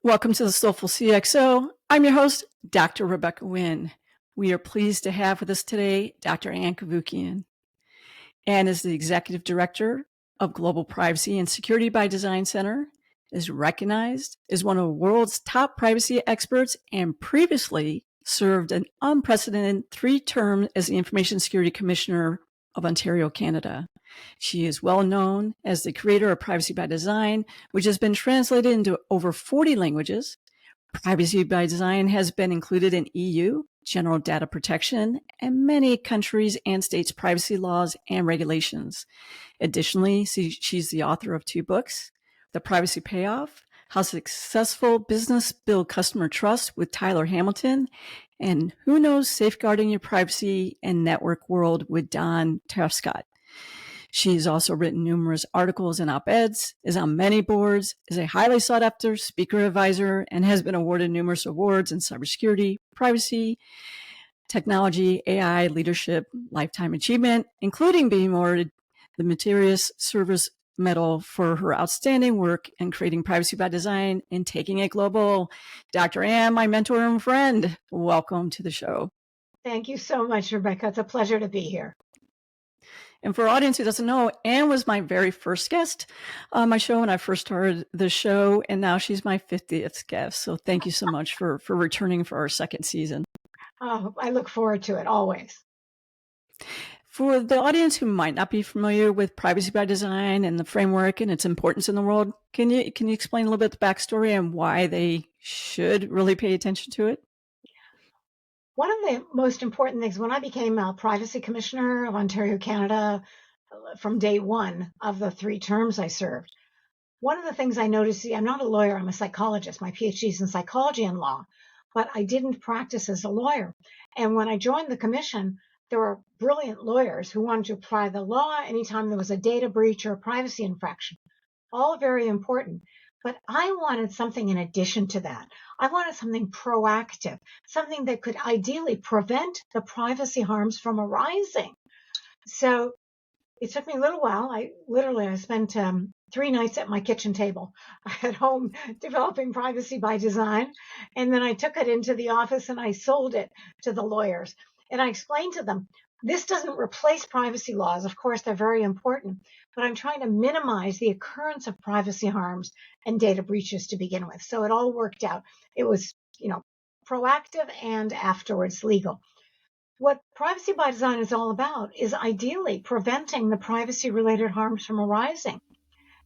Welcome to the Soulful CXO. I'm your host, Dr. Rebecca Wynn. We are pleased to have with us today Dr. Cavoukian. Anne is the Executive Director of Global Privacy and Security by Design Center, is recognized as one of the world's top privacy experts, and previously served an unprecedented 3 terms as the Information Security Commissioner of Ontario, Canada. She is well known as the creator of Privacy by Design, which has been translated into over 40 languages. Privacy by Design has been included in EU, General Data Protection, and many countries and states' privacy laws and regulations. Additionally, she's the author of 2 books, The Privacy Payoff, How Successful Business Build Customer Trust with Tyler Hamilton, and Who Knows Safeguarding Your Privacy and Network World with Don Tefscott. She's also written numerous articles and op-eds, is on many boards, is a highly sought-after speaker advisor, and has been awarded numerous awards in cybersecurity, privacy, technology, AI, leadership, lifetime achievement, including being awarded the Meritorious Service Medal for her outstanding work in creating Privacy by Design and taking it global. Dr. Anne, my mentor and friend, welcome to the show. Thank you so much, Rebecca. It's a pleasure to be here. And for our audience who doesn't know, Anne was my very first guest on my show when I first started the show, and now she's my 50th guest. So thank you so much for returning for our second season. Oh, I look forward to it always. For the audience who might not be familiar with Privacy by Design and the framework and its importance in the world, can you explain a little bit the backstory and why they should really pay attention to it? One of the most important things, when I became a Privacy Commissioner of Ontario, Canada, from day one of the 3 terms I served, one of the things I noticed, see, I'm not a lawyer, I'm a psychologist. My PhD is in psychology and law, but I didn't practice as a lawyer. And when I joined the commission, there were brilliant lawyers who wanted to apply the law anytime there was a data breach or a privacy infraction. All very important. But I wanted something in addition to that. I wanted something proactive, something that could ideally prevent the privacy harms from arising. So it took me a little while. I spent 3 nights at my kitchen table at home developing Privacy by Design. And then I took it into the office and I sold it to the lawyers. And I explained to them, this doesn't replace privacy laws. Of course, they're very important, but I'm trying to minimize the occurrence of privacy harms and data breaches to begin with. So it all worked out. It was, proactive and afterwards legal. What Privacy by Design is all about is ideally preventing the privacy-related harms from arising.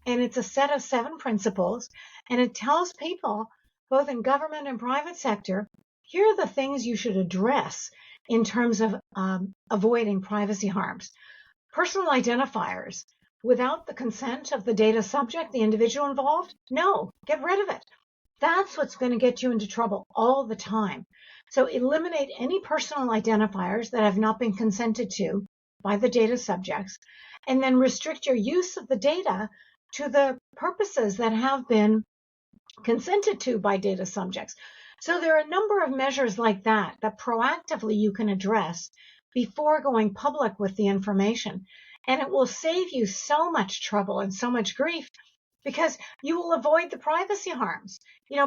And it's a set of 7 principles, and it tells people, both in government and private sector, here are the things you should address in terms of avoiding privacy harms. Personal identifiers, without the consent of the data subject, the individual involved, no, get rid of it. That's what's going to get you into trouble all the time. So eliminate any personal identifiers that have not been consented to by the data subjects, and then restrict your use of the data to the purposes that have been consented to by data subjects. So there are a number of measures like that proactively you can address before going public with the information. And it will save you so much trouble and so much grief because you will avoid the privacy harms.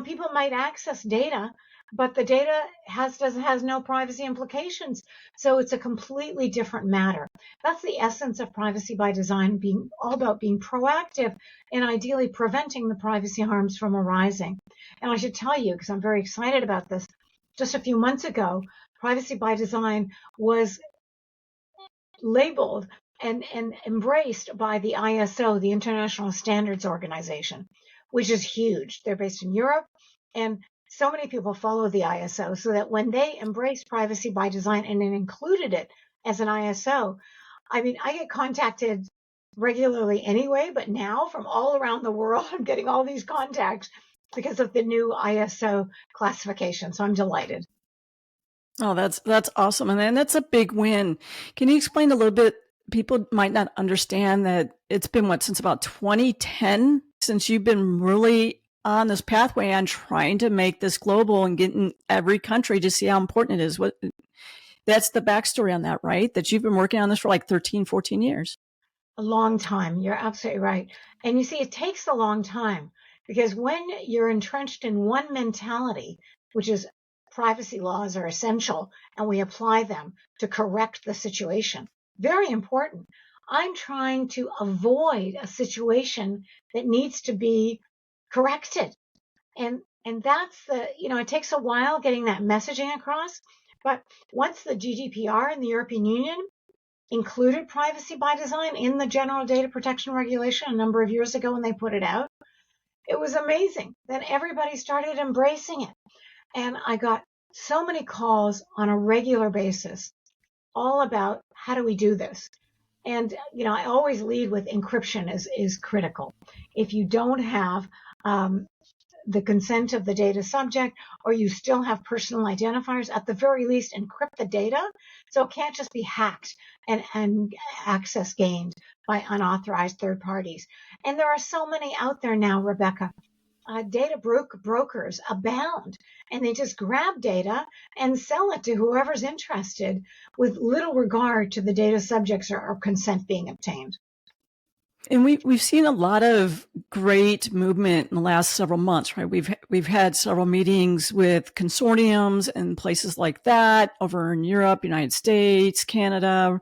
People might access data, but the data has no privacy implications. So it's a completely different matter. That's the essence of Privacy by Design, being all about being proactive and ideally preventing the privacy harms from arising. And I should tell you, because I'm very excited about this, just a few months ago, Privacy by Design was labeled and embraced by the ISO, the International Standards Organization, which is huge. They're based in Europe, and so many people follow the ISO, so that when they embraced Privacy by Design and then included it as an ISO, I get contacted regularly anyway, but now from all around the world, I'm getting all these contacts because of the new ISO classification. So I'm delighted. Oh, that's awesome. And then that's a big win. Can you explain a little bit? People might not understand that it's been since about 2010 since you've been really on this pathway on trying to make this global and getting every country to see how important it is. That's the backstory on that, right? That you've been working on this for like 13, 14 years. A long time. You're absolutely right. And you see, it takes a long time. Because when you're entrenched in one mentality, which is privacy laws are essential and we apply them to correct the situation, very important. I'm trying to avoid a situation that needs to be corrected. And that's it takes a while getting that messaging across. But once the GDPR in the European Union included privacy by design in the General Data Protection Regulation a number of years ago when they put it out, it was amazing that everybody started embracing it. And I got so many calls on a regular basis all about how do we do this? And, I always lead with encryption is critical. If you don't have the consent of the data subject, or you still have personal identifiers, at the very least, encrypt the data so it can't just be hacked and access gained by unauthorized third parties. And there are so many out there now, Rebecca. Data brokers abound, and they just grab data and sell it to whoever's interested with little regard to the data subjects or consent being obtained. And we've seen a lot of great movement in the last several months, right? We've had several meetings with consortiums and places like that over in Europe, United States, Canada,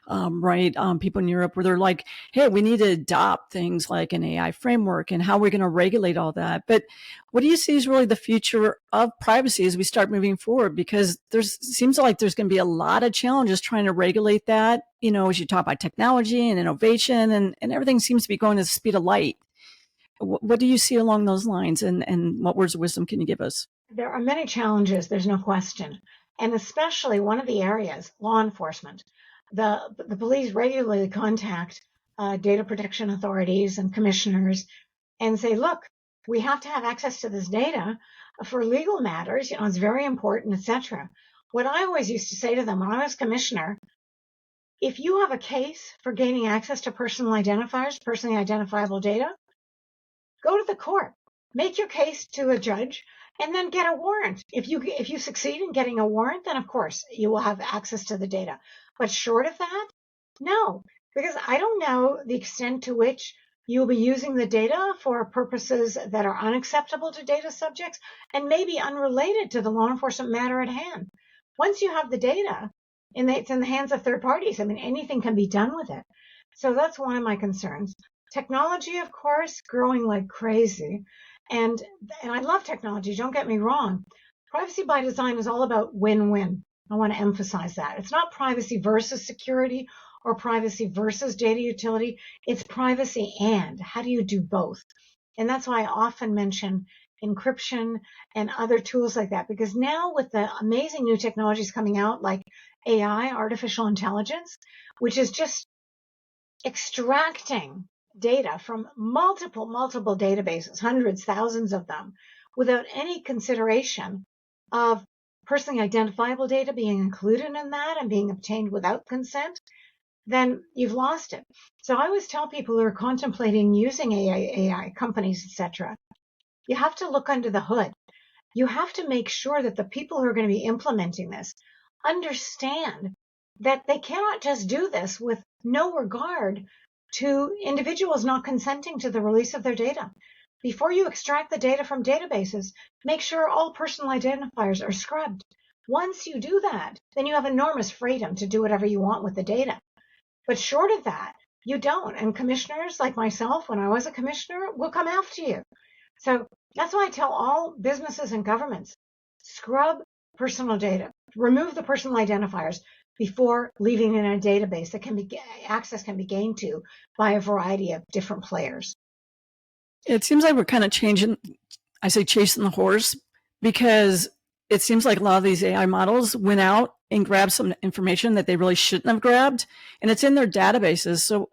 right? People in Europe where they're like, hey, we need to adopt things like an AI framework and how we're going to regulate all that. But what do you see is really the future of privacy as we start moving forward? Because seems like there's going to be a lot of challenges trying to regulate that, as you talk about technology and innovation and everything seems to be going at the speed of light. What do you see along those lines, and what words of wisdom can you give us? There are many challenges, there's no question. And especially one of the areas, law enforcement. The police regularly contact data protection authorities and commissioners and say, look, we have to have access to this data for legal matters. It's very important, etc. What I always used to say to them when I was commissioner, if you have a case for gaining access to personal identifiers, personally identifiable data, go to the court, make your case to a judge, and then get a warrant. If you succeed in getting a warrant, then of course you will have access to the data. But short of that, no, because I don't know the extent to which you'll be using the data for purposes that are unacceptable to data subjects and maybe unrelated to the law enforcement matter at hand. Once you have the data, it's in the hands of third parties. Anything can be done with it. So that's one of my concerns. Technology, of course, growing like crazy. And I love technology, don't get me wrong. Privacy by design is all about win-win. I want to emphasize that. It's not privacy versus security or privacy versus data utility. It's privacy and how do you do both? And that's why I often mention encryption and other tools like that, because now with the amazing new technologies coming out like AI, artificial intelligence, which is just extracting data from multiple databases, hundreds, thousands of them, without any consideration of personally identifiable data being included in that and being obtained without consent, then you've lost it. So I always tell people who are contemplating using AI companies, etc., you have to look under the hood. You have to make sure that the people who are going to be implementing this understand that they cannot just do this with no regard to individuals not consenting to the release of their data. Before you extract the data from databases, make sure all personal identifiers are scrubbed. Once you do that, then you have enormous freedom to do whatever you want with the data. But short of that, you don't. And commissioners like myself, when I was a commissioner, will come after you. So that's why I tell all businesses and governments, scrub personal data, remove the personal identifiers before leaving in a database that access can be gained to by a variety of different players. It seems like we're kind of chasing the horse, because it seems like a lot of these AI models went out and grabbed some information that they really shouldn't have grabbed, and it's in their databases. So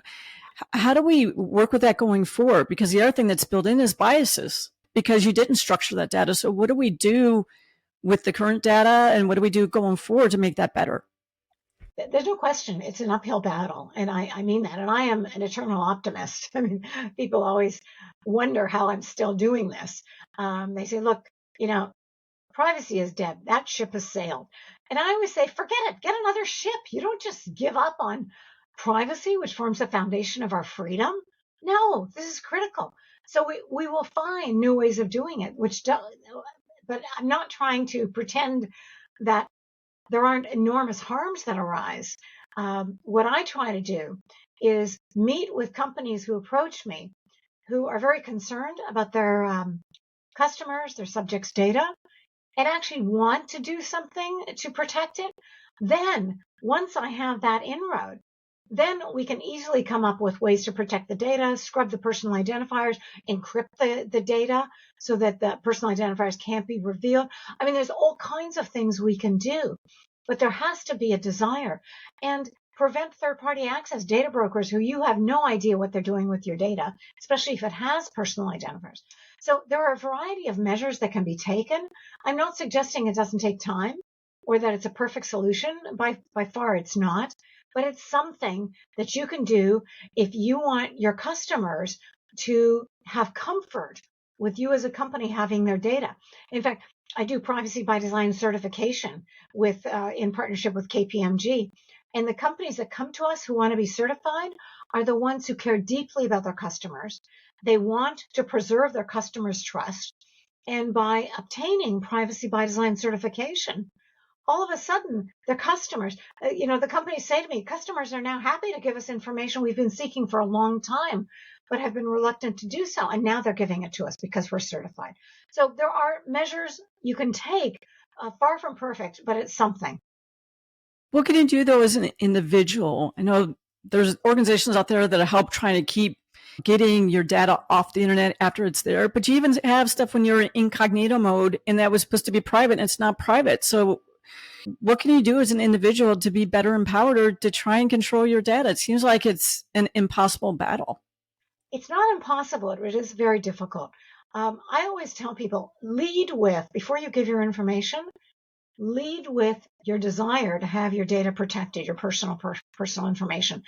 how do we work with that going forward? Because the other thing that's built in is biases, because you didn't structure that data. So what do we do with the current data, and what do we do going forward to make that better? There's no question it's an uphill battle. And I mean that. And I am an eternal optimist. People always wonder how I'm still doing this. They say, look, privacy is dead. That ship has sailed. And I always say, forget it. Get another ship. You don't just give up on privacy, which forms the foundation of our freedom. No, this is critical. So we will find new ways of doing it, but I'm not trying to pretend that there aren't enormous harms that arise. What I try to do is meet with companies who approach me who are very concerned about their customers, their subjects' data, and actually want to do something to protect it. Then, once I have that inroad, then we can easily come up with ways to protect the data, scrub the personal identifiers, encrypt the data so that the personal identifiers can't be revealed. I mean, there's all kinds of things we can do, but there has to be a desire. And prevent third-party access, data brokers who you have no idea what they're doing with your data, especially if it has personal identifiers. So there are a variety of measures that can be taken. I'm not suggesting it doesn't take time or that it's a perfect solution. By far, it's not. But it's something that you can do if you want your customers to have comfort with you as a company having their data. In fact, I do privacy by design certification in partnership with KPMG. And the companies that come to us who want to be certified are the ones who care deeply about their customers. They want to preserve their customers' trust. And by obtaining privacy by design certification, all of a sudden, their customers, the companies say to me, customers are now happy to give us information we've been seeking for a long time, but have been reluctant to do so. And now they're giving it to us because we're certified. So there are measures you can take, far from perfect, but it's something. What can you do, though, as an individual? I know there's organizations out there that help trying to keep getting your data off the internet after it's there, but you even have stuff when you're in incognito mode and that was supposed to be private and it's not private. So what can you do as an individual to be better empowered or to try and control your data? It seems like it's an impossible battle. It's not impossible. It is very difficult. I always tell people, before you give your information, lead with your desire to have your data protected, your personal information.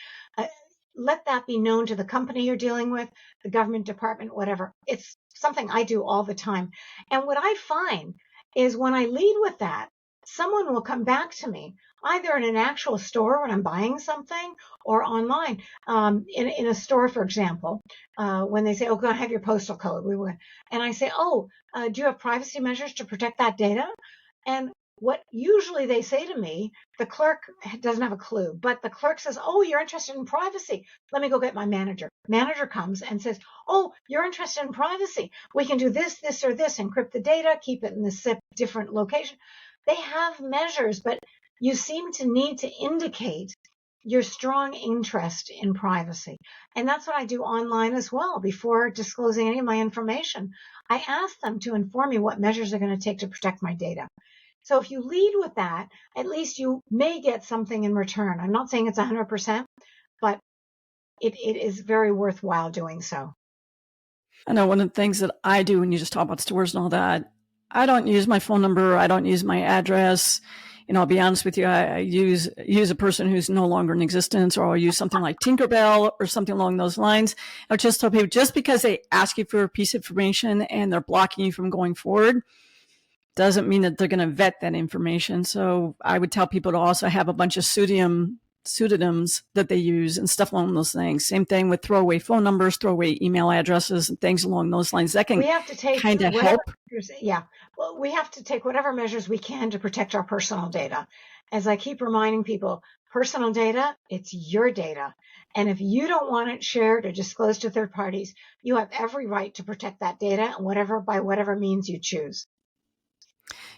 Let that be known to the company you're dealing with, the government department, whatever. It's something I do all the time. And what I find is when I lead with that, someone will come back to me, either in an actual store when I'm buying something or online. In a store, for example, when they say, oh, go have your postal code. And I say, do you have privacy measures to protect that data? And what usually they say to me, the clerk doesn't have a clue, but the clerk says, oh, you're interested in privacy. Let me go get my manager. Manager comes and says, oh, you're interested in privacy. We can do this, this, or this, encrypt the data, keep it in this different location. They have measures, but you seem to need to indicate your strong interest in privacy. And that's what I do online as well. Before disclosing any of my information, I ask them to inform me what measures they're going to take to protect my data. So if you lead with that, at least you may get something in return. I'm not saying it's 100%, but it is very worthwhile doing so. I know one of the things that I do when you just talk about stores and all that, I don't use my phone number. I don't use my address. And I'll be honest with you, I use a person who's no longer in existence, or I'll use something like Tinkerbell or something along those lines. I'll just tell people, just because they ask you for a piece of information and they're blocking you from going forward, doesn't mean that they're going to vet that information. So I would tell people to also have a bunch of pseudonyms that they use and stuff along those things. Same thing with throwaway phone numbers, throwaway email addresses, and things along those lines. That can kind of help. Yeah. Well, we have to take whatever measures we can to protect our personal data. As I keep reminding people, personal data, it's your data. And if you don't want it shared or disclosed to third parties, you have every right to protect that data by whatever means you choose.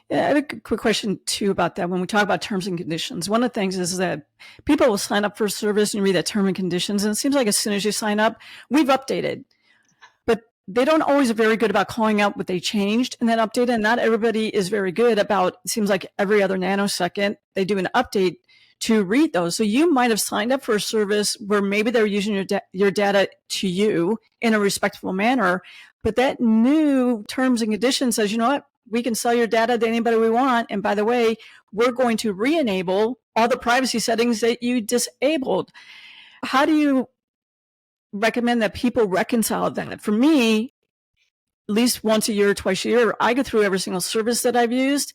Yeah, I have a quick question too about that. When we talk about terms and conditions, one of the things is that people will sign up for a service and you read that term and conditions, and it seems like as soon as you sign up, we've updated. But they don't always are very good about calling out what they changed in that update, and not everybody is very good about, it seems like every other nanosecond, they do an update to read those. So you might have signed up for a service where maybe they're using your data to you in a respectful manner, but that new terms and conditions says, you know what? We can sell your data to anybody we want. And by the way, we're going to re-enable all the privacy settings that you disabled. How do you recommend that people reconcile that? For me, least once a year, twice a year, I go through every single service that I've used.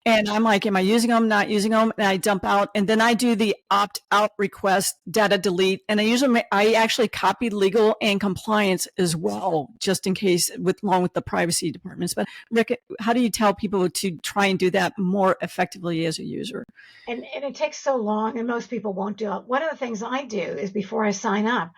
And I'm like, am I using them, not using them? And I dump out. And then I do the opt out request, data delete. And I actually copy legal and compliance as well, just in case, along with the privacy departments. But Rick, how do you tell people to try and do that more effectively as a user? And it takes so long, and most people won't do it. One of the things I do is before I sign up,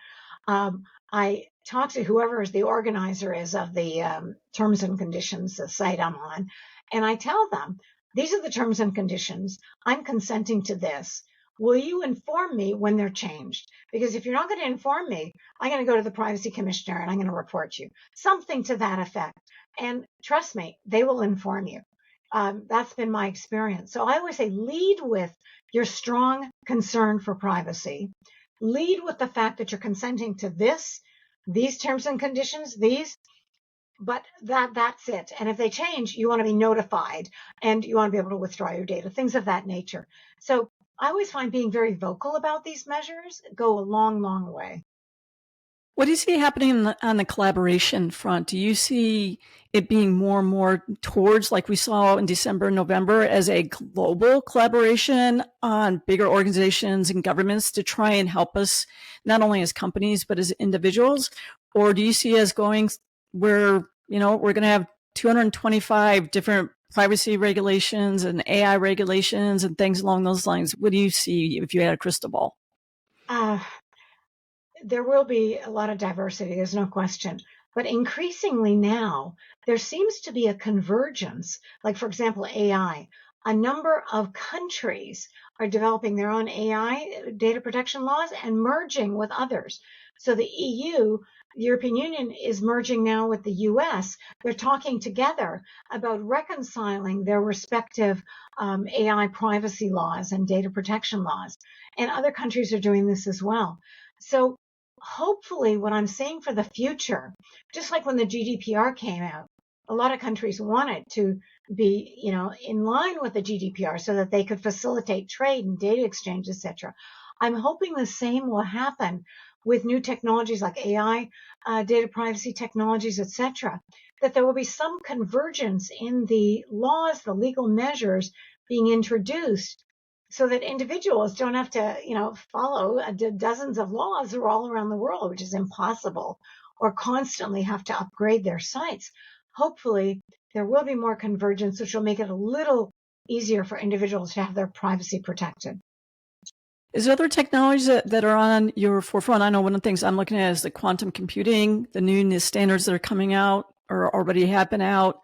I talk to whoever the organizer is of the terms and conditions, the site I'm on, and I tell them, these are the terms and conditions. I'm consenting to this. Will you inform me when they're changed? Because if you're not going to inform me, I'm going to go to the privacy commissioner and I'm going to report you. Something to that effect. And trust me, they will inform you. That's been my experience. So I always say lead with your strong concern for privacy. Lead with the fact that you're consenting to these terms and conditions, but that's it. And if they change, you want to be notified and you want to be able to withdraw your data, things of that nature. So I always find being very vocal about these measures go a long, long way. What do you see happening on the collaboration front? Do you see it being more and more towards, like we saw in December and November, as a global collaboration on bigger organizations and governments to try and help us, not only as companies, but as individuals? Or do you see us going where, we're going to have 225 different privacy regulations and AI regulations and things along those lines? What do you see if you had a crystal ball? There will be a lot of diversity, there's no question. But increasingly now, there seems to be a convergence. Like, for example, AI. A number of countries are developing their own AI data protection laws and merging with others. So the EU, the European Union, is merging now with the US. They're talking together about reconciling their respective AI privacy laws and data protection laws. And other countries are doing this as well. So hopefully what I'm seeing for the future, just like when the GDPR came out, a lot of countries wanted to be, in line with the GDPR so that they could facilitate trade and data exchange, etc. I'm hoping the same will happen with new technologies like AI, data privacy technologies, etc., that there will be some convergence in the laws, the legal measures being introduced so that individuals don't have to, follow dozens of laws all around the world, which is impossible, or constantly have to upgrade their sites. Hopefully, there will be more convergence, which will make it a little easier for individuals to have their privacy protected. Is there other technologies that are on your forefront? I know one of the things I'm looking at is the quantum computing, the new standards that are coming out or already have been out.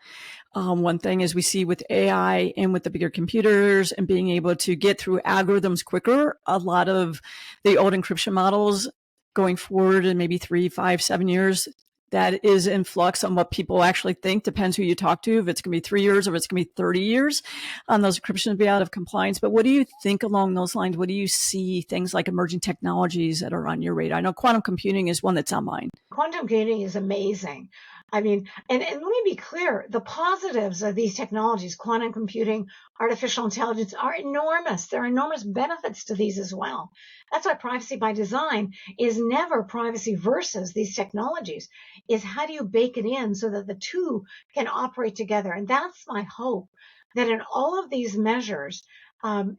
One thing is we see with AI and with the bigger computers and being able to get through algorithms quicker, a lot of the old encryption models going forward in maybe 3, 5, 7 years, that is in flux on what people actually think. Depends who you talk to, if it's going to be 3 years or if it's going to be 30 years on those encryptions to be out of compliance. But what do you think along those lines? What do you see things like emerging technologies that are on your radar? I know quantum computing is one that's on mine. Quantum computing is amazing. I mean, and let me be clear, the positives of these technologies, quantum computing, artificial intelligence, are enormous. There are enormous benefits to these as well. That's why privacy by design is never privacy versus these technologies, is how do you bake it in so that the two can operate together? And that's my hope, that in all of these measures,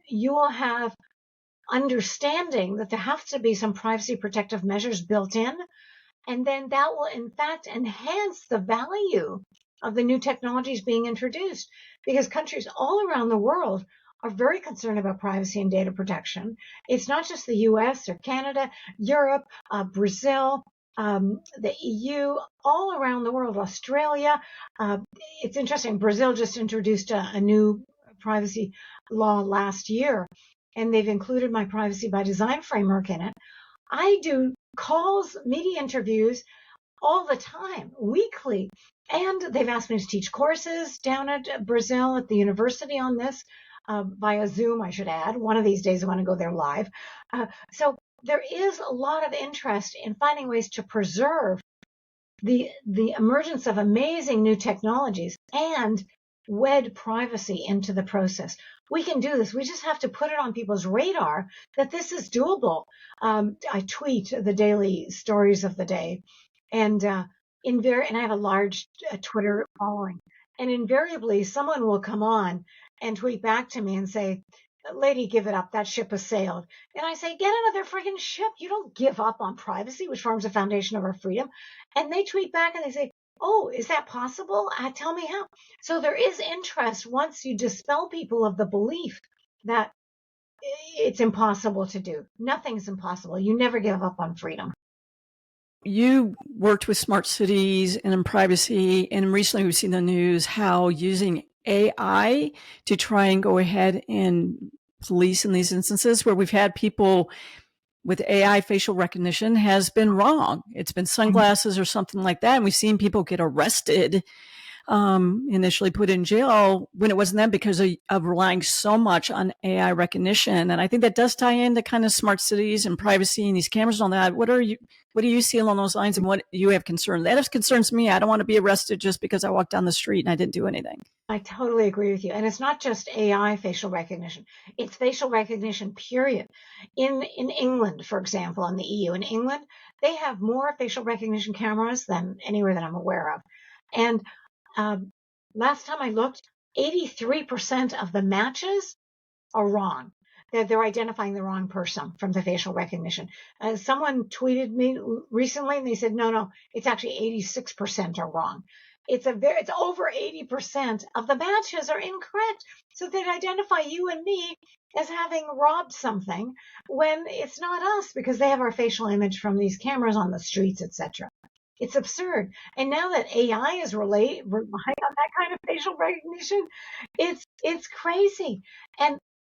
you will have understanding that there have to be some privacy protective measures built in. And then that will, in fact, enhance the value of the new technologies being introduced, because countries all around the world are very concerned about privacy and data protection. It's not just the US or Canada, Europe, Brazil, the EU, all around the world, Australia. It's interesting. Brazil just introduced a new privacy law last year, and they've included my privacy by design framework in it. I do calls, media interviews all the time, weekly. And they've asked me to teach courses down at Brazil at the university on this via Zoom, I should add. One of these days I want to go there live. So there is a lot of interest in finding ways to preserve the emergence of amazing new technologies and wed privacy into the process. We can do this. We just have to put it on people's radar that this is doable. I tweet the daily stories of the day, and and I have a large Twitter following, and invariably someone will come on and tweet back to me and say, "Lady, give it up. That ship has sailed." And I say, "Get another friggin' ship. You don't give up on privacy, which forms the foundation of our freedom." And they tweet back and they say, "Oh, is that possible? Tell me how." So there is interest once you dispel people of the belief that it's impossible to do. Nothing's impossible. You never give up on freedom. You worked with smart cities and in privacy, and recently we've seen the news how using AI to try and go ahead and police in these instances where we've had people with AI facial recognition has been wrong. It's been sunglasses or something like that. And we've seen people get arrested, initially put in jail when it wasn't them because of relying so much on AI recognition. And I think that does tie into kind of smart cities and privacy and these cameras and all that. What do you see along those lines, and what you have concern? That concerns me. I don't want to be arrested just because I walked down the street and I didn't do anything. I totally agree with you. And it's not just AI facial recognition. It's facial recognition, period. In England, for example, in the EU, in England, they have more facial recognition cameras than anywhere that I'm aware of. And last time I looked, 83% of the matches are wrong. They're identifying the wrong person from the facial recognition. Someone tweeted me recently and they said, no, it's actually 86% are wrong. It's over 80% of the matches are incorrect. So they'd identify you and me as having robbed something when it's not us because they have our facial image from these cameras on the streets, etc. It's absurd. And now that AI is relying on that kind of facial recognition, it's crazy. And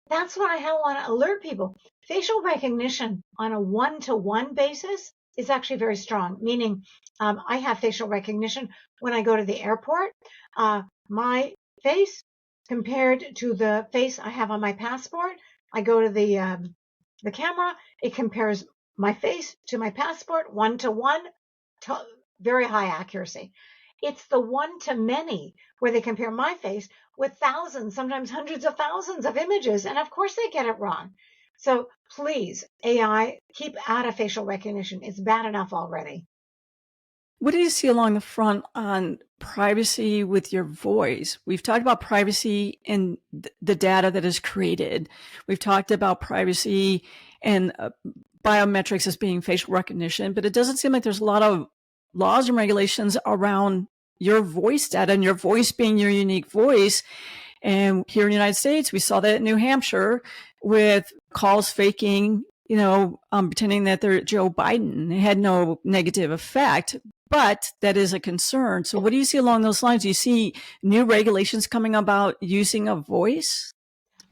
that's what I want to alert people. Facial recognition on a one-to-one basis is actually very strong, meaning I have facial recognition when I go to the airport. My face compared to the face I have on my passport, I go to the camera, it compares my face to my passport one-to-one, very high accuracy. It's the one-to-many where they compare my face with thousands, sometimes hundreds of thousands of images, and of course they get it wrong. So please, AI, keep out of facial recognition. It's bad enough already. What do you see along the front on privacy with your voice? We've talked about privacy in the data that is created. We've talked about privacy and biometrics as being facial recognition, but it doesn't seem like there's a lot of laws and regulations around your voice data and your voice being your unique voice. And here in the United States, we saw that in New Hampshire with calls faking, pretending that they're Joe Biden. It had no negative effect, but that is a concern. So what do you see along those lines? Do you see new regulations coming about using a voice?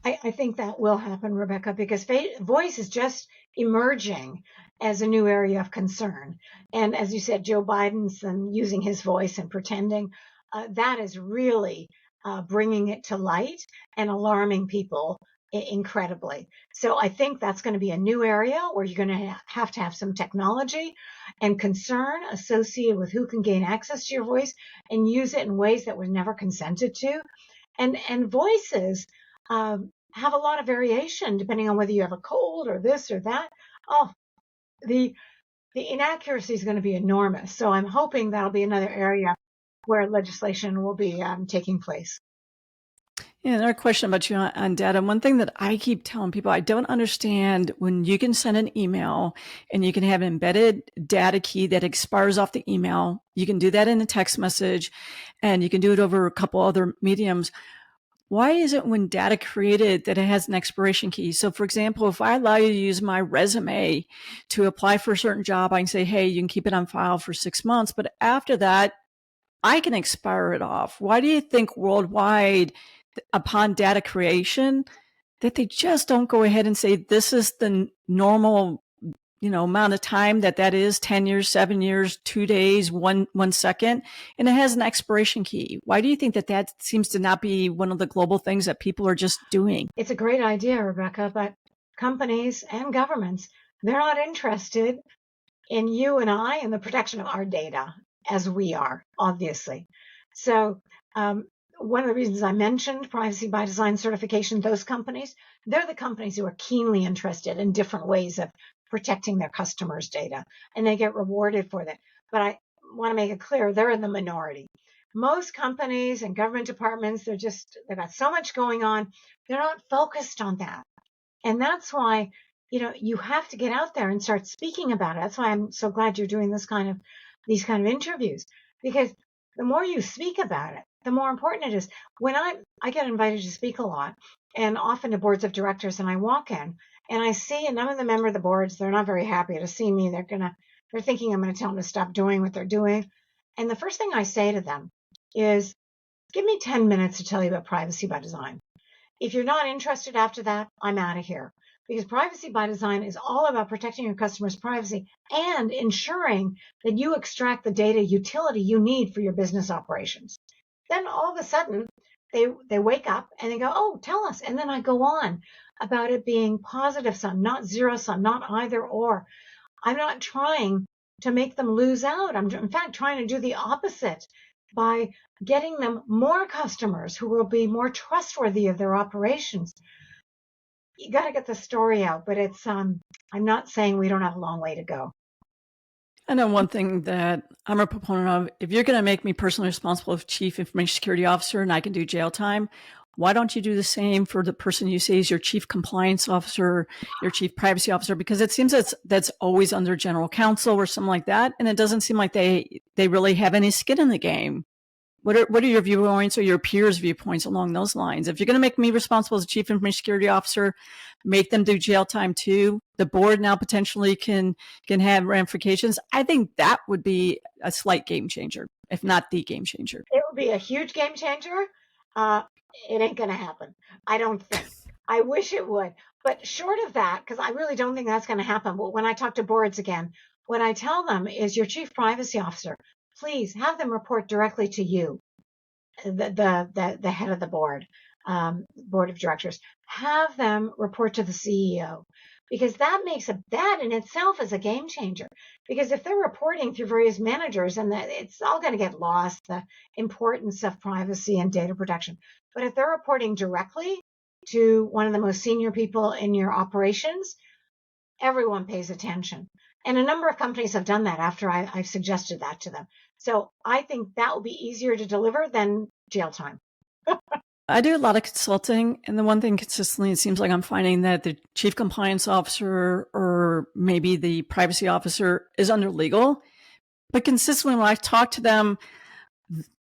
I think that will happen, Rebecca, because voice is just emerging as a new area of concern. And as you said, Joe Biden's using his voice and pretending, that is really bringing it to light and alarming people incredibly. So I think that's going to be a new area where you're going to have some technology and concern associated with who can gain access to your voice and use it in ways that was never consented to. And voices have a lot of variation depending on whether you have a cold or this or that. Oh, the inaccuracy is going to be enormous. So I'm hoping that'll be another area where legislation will be taking place. Yeah, another question about you on data. One thing that I keep telling people, I don't understand when you can send an email and you can have an embedded data key that expires off the email. You can do that in a text message and you can do it over a couple other mediums. Why is it when data created that it has an expiration key? So for example, if I allow you to use my resume to apply for a certain job, I can say, hey, you can keep it on file for 6 months. But after that, I can expire it off. Why do you think worldwide, upon data creation, that they just don't go ahead and say this is the normal, amount of time that is 10 years, 7 years, 2 days, 1 second, and it has an expiration key? Why do you think that seems to not be one of the global things that people are just doing? It's a great idea, Rebecca, but companies and governments, they're not interested in you and I and the protection of our data as we are, obviously. So one of the reasons I mentioned privacy by design certification, those companies, they're the companies who are keenly interested in different ways of protecting their customers' data, and they get rewarded for that. But want to make it clear, they're in the minority. Most companies and government departments, they've got so much going on. They're not focused on that. And that's why, you have to get out there and start speaking about it. That's why I'm so glad you're doing these kind of interviews, because the more you speak about it, the more important it is. When I get invited to speak a lot, and often to boards of directors, and I walk in and I see, and I'm a member of the boards, they're not very happy to see me. They're thinking I'm going to tell them to stop doing what they're doing. And the first thing I say to them is, give me 10 minutes to tell you about privacy by design. If you're not interested after that, I'm out of here. Because privacy by design is all about protecting your customers' privacy and ensuring that you extract the data utility you need for your business operations. Then all of a sudden, they wake up and they go, oh, tell us. And then I go on about it being positive sum, not zero sum, not either or. I'm not trying to make them lose out. I'm in fact trying to do the opposite by getting them more customers who will be more trustworthy of their operations. You got to get the story out, but I'm not saying we don't have a long way to go. I know one thing that I'm a proponent of, if you're going to make me personally responsible as Chief Information Security Officer and I can do jail time, why don't you do the same for the person you say is your Chief Compliance Officer, your Chief Privacy Officer? Because it seems that's always under General Counsel or something like that. And it doesn't seem like they really have any skin in the game. What are your viewpoints or your peers' viewpoints along those lines? If you're going to make me responsible as a Chief Information Security Officer, make them do jail time too. The board now potentially can have ramifications. I think that would be a slight game changer, if not the game changer. It would be a huge game changer. It ain't going to happen. I don't think. I wish it would. But short of that, because I really don't think that's going to happen. But when I talk to boards again, what I tell them is your Chief Privacy Officer, please have them report directly to you, the head of the board of directors. Have them report to the CEO, because that in itself is a game changer. Because if they're reporting through various managers, and it's all going to get lost, the importance of privacy and data protection. But if they're reporting directly to one of the most senior people in your operations, everyone pays attention. And a number of companies have done that after I've suggested that to them. So I think that will be easier to deliver than jail time. I do a lot of consulting, and the one thing consistently, it seems like I'm finding that the Chief Compliance Officer or maybe the Privacy Officer is under legal. But consistently, when I talk to them,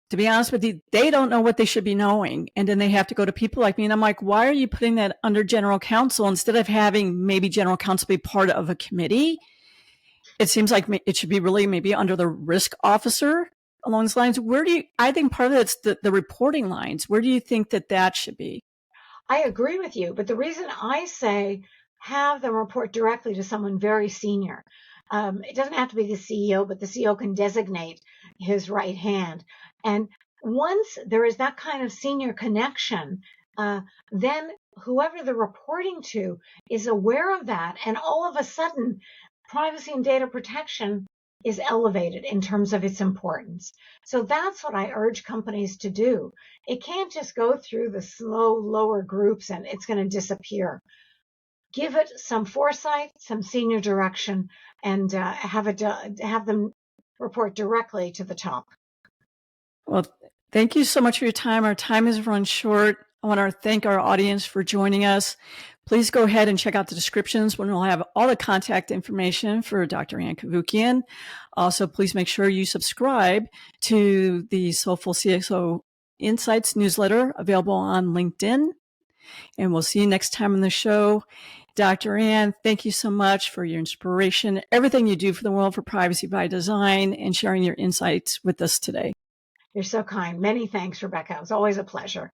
to be honest with you, they don't know what they should be knowing. And then they have to go to people like me. And I'm like, why are you putting that under General Counsel instead of having maybe General Counsel be part of a committee? It seems like it should be really maybe under the risk officer along those lines. I think part of it's the reporting lines. Where do you think that should be? I agree with you. But the reason I say have them report directly to someone very senior, it doesn't have to be the CEO, but the CEO can designate his right hand. And once there is that kind of senior connection, then whoever they're reporting to is aware of that. And all of a sudden, privacy and data protection is elevated in terms of its importance. So that's what I urge companies to do. It can't just go through the slow, lower groups and it's going to disappear. Give it some foresight, some senior direction, and have them report directly to the top. Well, thank you so much for your time. Our time has run short. I want to thank our audience for joining us. Please go ahead and check out the descriptions when we'll have all the contact information for Dr. Ann Cavoukian. Also, please make sure you subscribe to the Soulful CXO Insights newsletter available on LinkedIn. And we'll see you next time on the show. Dr. Ann, thank you so much for your inspiration, everything you do for the world for privacy by design, and sharing your insights with us today. You're so kind. Many thanks, Rebecca. It was always a pleasure.